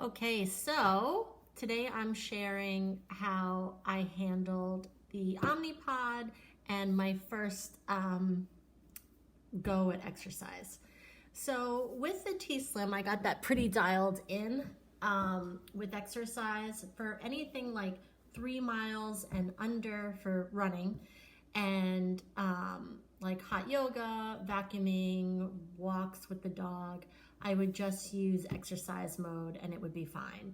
Okay, so today I'm sharing how I handled the Omnipod and my first go at exercise. So with the T-Slim, I got that pretty dialed in with exercise for anything like 3 miles and under for running, and like hot yoga, vacuuming, walks with the dog. I would just use exercise mode and it would be fine.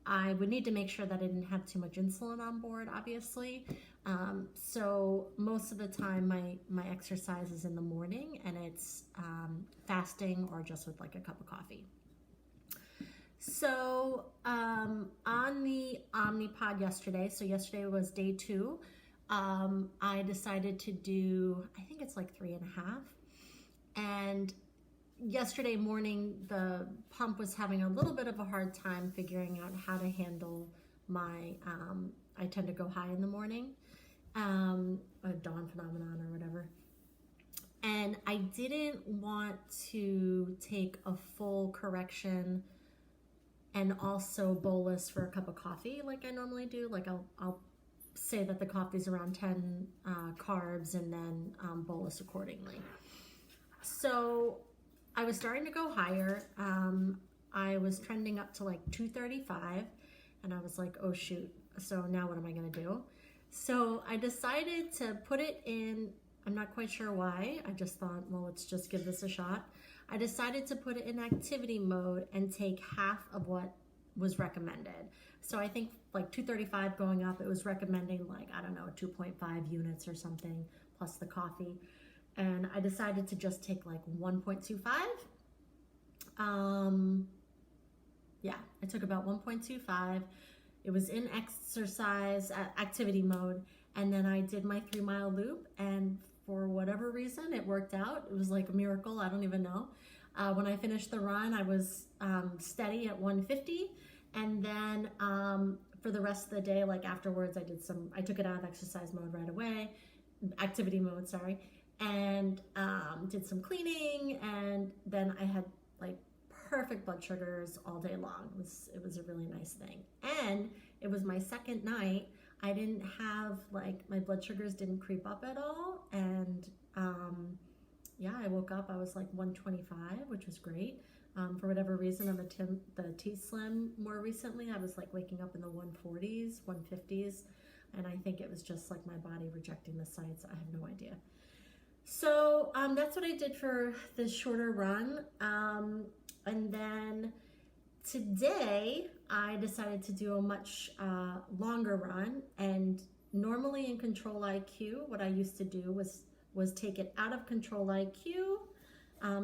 I would need to make sure that I didn't have too much insulin on board, obviously. So most of the time my exercise is in the morning, and it's fasting or just with like a cup of coffee. So on the Omnipod yesterday, so yesterday was day 2, I decided to do, I think it's like 3.5. And yesterday morning, the pump was having a little bit of a hard time figuring out how to handle my, I tend to go high in the morning, a dawn phenomenon or whatever. And I didn't want to take a full correction and also bolus for a cup of coffee like I normally do. Like I'll say that the coffee's around 10 carbs and then bolus accordingly. So I was starting to go higher. I was trending up to like 235, and I was like, oh shoot, so now what am I gonna do? So I decided to put it in, I'm not quite sure why, I just thought, well, let's just give this a shot. I decided to put it in activity mode and take half of what was recommended. So I think like 235 going up, it was recommending like, I don't know, 2.5 units or something, plus the coffee. And I decided to just take like 1.25. Yeah, I took about 1.25. It was in exercise activity mode. And then I did my 3-mile loop, and for whatever reason, it worked out. It was like a miracle. I don't even know. When I finished the run, I was steady at 150. And then for the rest of the day, like afterwards, I took it out of exercise mode right away, activity mode, sorry, and did some cleaning. And then I had like perfect blood sugars all day long. It was a really nice thing. And it was my second night. I didn't have, like, my blood sugars didn't creep up at all. And yeah, I woke up, I was like 125, which was great. For whatever reason, on the T-Slim more recently, I was like waking up in the 140s, 150s. And I think it was just like my body rejecting the sites. I have no idea. So that's what I did for this shorter run. And then today I decided to do a much longer run. And normally in Control IQ, what I used to do was take it out of Control IQ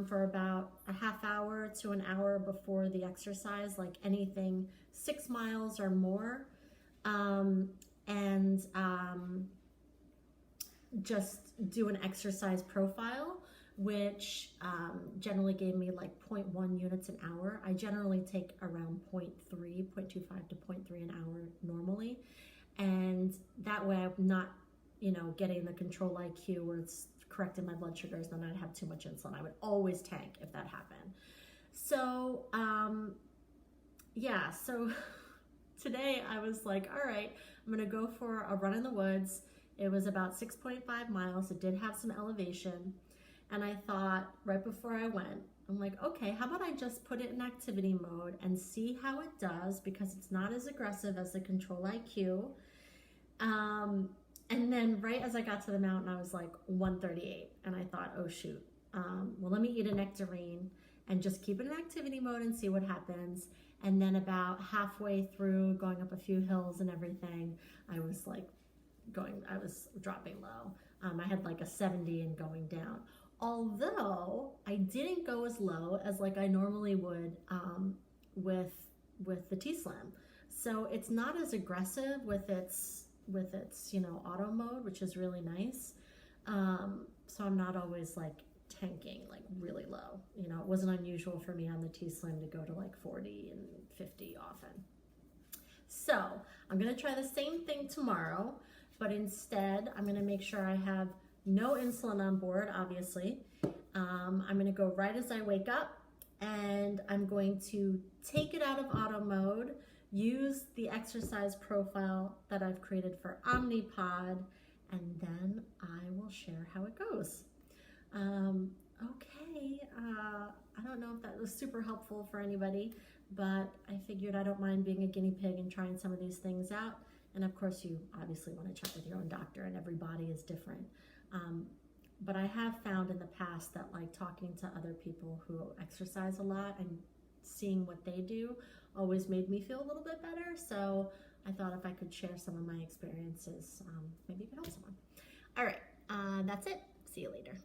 for about a half hour to an hour before the exercise, like anything 6 miles or more, and just do an exercise profile, which generally gave me like 0.1 units an hour. I generally take around 0.25 to 0.3 an hour normally. And that way I'm not, getting the Control IQ where it's correcting my blood sugars, then I'd have too much insulin. I would always tank if that happened. So, yeah, so today I was like, all right, I'm gonna go for a run in the woods. It was about 6.5 miles. It did have some elevation. And I thought right before I went, I'm like, okay, how about I just put it in activity mode and see how it does, because it's not as aggressive as the Control IQ. And then right as I got to the mountain, I was like 138. And I thought, oh shoot, well, let me eat a nectarine and just keep it in activity mode and see what happens. And then about halfway through going up a few hills and everything, I was dropping low. I had like a 70 and going down. Although I didn't go as low as like I normally would with the T-Slim. So it's not as aggressive with its auto mode, which is really nice. So I'm not always like tanking like really low. It wasn't unusual for me on the T-Slim to go to like 40 and 50 often. So I'm gonna try the same thing tomorrow, but instead I'm gonna make sure I have no insulin on board, obviously. I'm gonna go right as I wake up, and I'm going to take it out of auto mode, use the exercise profile that I've created for Omnipod, and then I will share how it goes. Okay, I don't know if that was super helpful for anybody, but I figured I don't mind being a guinea pig and trying some of these things out. And of course, you obviously want to check with your own doctor, and every body is different. But I have found in the past that like talking to other people who exercise a lot and seeing what they do always made me feel a little bit better. So I thought if I could share some of my experiences, maybe it could help someone. All right, that's it. See you later.